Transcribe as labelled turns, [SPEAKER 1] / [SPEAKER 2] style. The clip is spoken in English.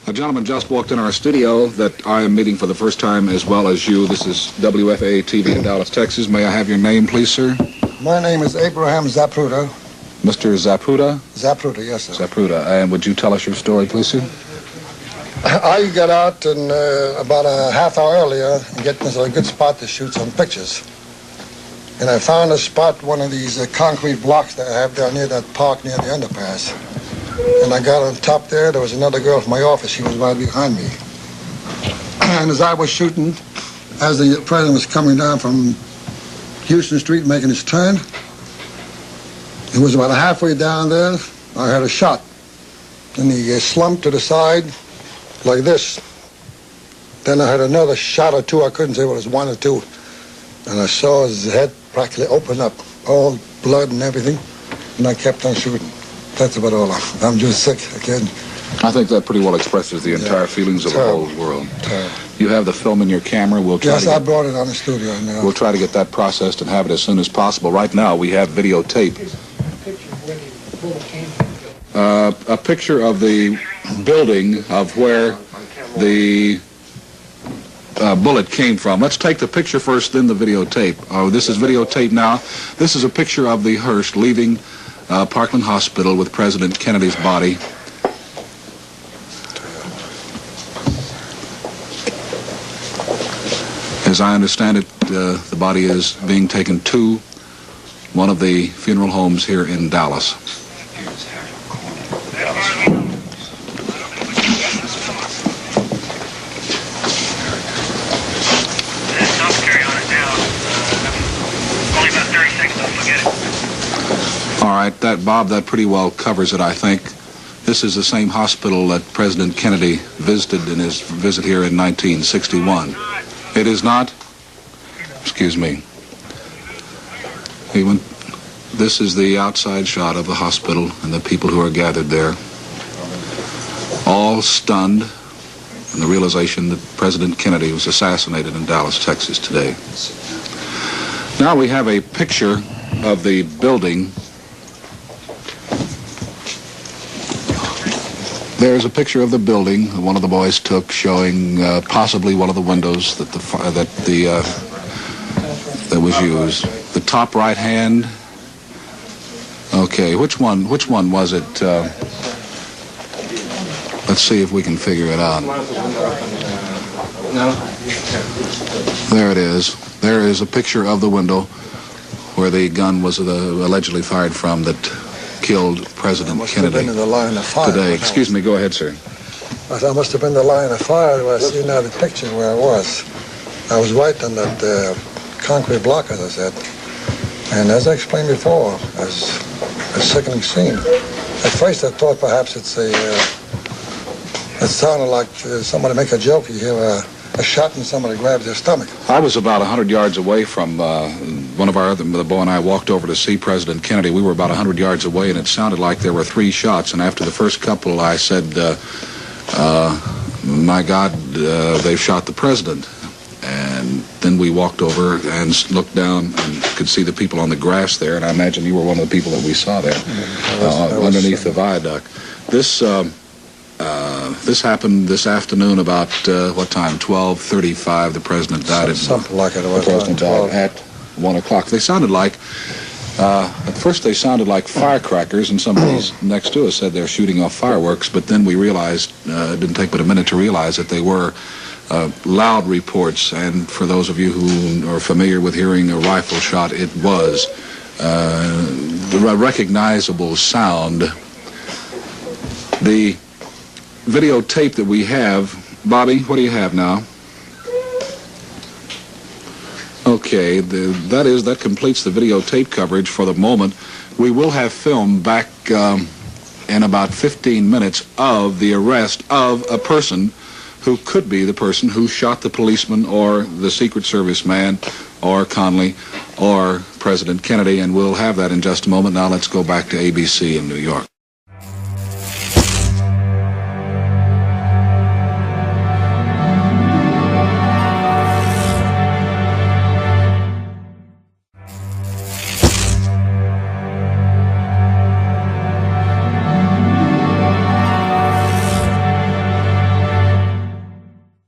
[SPEAKER 1] A gentleman just walked in our studio that I am meeting for the first time as well as you. This is WFAA TV in Dallas, Texas. May I have your name, please, sir?
[SPEAKER 2] My name is Abraham Zapruder.
[SPEAKER 1] Mr. Zapruder?
[SPEAKER 2] Zapruder, yes, sir.
[SPEAKER 1] Zapruder. And would you tell us your story, please, sir?
[SPEAKER 2] I got out and about a half hour earlier and getting to a good spot to shoot some pictures. And I found a spot, one of these concrete blocks that I have down near that park near the underpass. And I got on top there. There was another girl from my office. She was right behind me. And as I was shooting, as the president was coming down from Houston Street making his turn, it was about halfway down there, I heard a shot. And he slumped to the side like this. Then I heard another shot or two. I couldn't say what it was, one or two. And I saw his head practically open up, all blood and everything. And I kept on shooting. That's about all. I'm just sick again.
[SPEAKER 1] I think that pretty well expresses the entire feelings of the whole world.
[SPEAKER 2] Terrible.
[SPEAKER 1] You have the film in your camera. We'll try
[SPEAKER 2] yes, I brought it on the studio now.
[SPEAKER 1] We'll try to get that processed and have it as soon as possible. Right now, we have videotape. A picture of the building of where the bullet came from. Let's take the picture first, then the videotape. Oh, this is videotape now. This is a picture of the hearse leaving Parkland Hospital with President Kennedy's body. As I understand it, the body is being taken to one of the funeral homes here in Dallas. All right, Bob, that pretty well covers it, I think. This is the same hospital that President Kennedy visited in his visit here in 1961. It is not? Excuse me. This is the outside shot of the hospital and the people who are gathered there, all stunned in the realization that President Kennedy was assassinated in Dallas, Texas today. Now we have a picture of the building. There's a picture of the building that one of the boys took, showing possibly one of the windows that was used. The top right hand. Okay, which one was it? Let's see if we can figure it out. There it is. There is a picture of the window where the gun was allegedly fired from that killed President Kennedy
[SPEAKER 2] the line of fire
[SPEAKER 1] today. Excuse me, go ahead, sir.
[SPEAKER 2] That must have been the line of fire where I see now the picture where I was. I was right on that concrete block, as I said. And as I explained before, as a sickening scene. At first I thought perhaps it sounded like somebody make a joke. You hear a shot and somebody grabs their stomach.
[SPEAKER 1] I was about 100 yards away from one of the boy and I walked over to see President Kennedy. We were about 100 yards away, and it sounded like there were 3 shots. And after the first couple, I said, my God, they've shot the president. And then we walked over and looked down and could see the people on the grass there. And I imagine you were one of the people that we saw there underneath the viaduct. This happened this afternoon about, what time? 12:35. The president died.
[SPEAKER 2] Something like it.
[SPEAKER 1] The president died at 1 o'clock. They sounded like, at first they sounded like firecrackers, and somebody next to us said they're shooting off fireworks, but then we realized, it didn't take but a minute to realize that they were loud reports, and for those of you who are familiar with hearing a rifle shot, it was the recognizable sound. The videotape that we have, Bobby, what do you have now? Okay, that completes the videotape coverage for the moment. We will have film back in about 15 minutes of the arrest of a person who could be the person who shot the policeman or the Secret Service man or Conley or President Kennedy, and we'll have that in just a moment. Now let's go back to ABC in New York.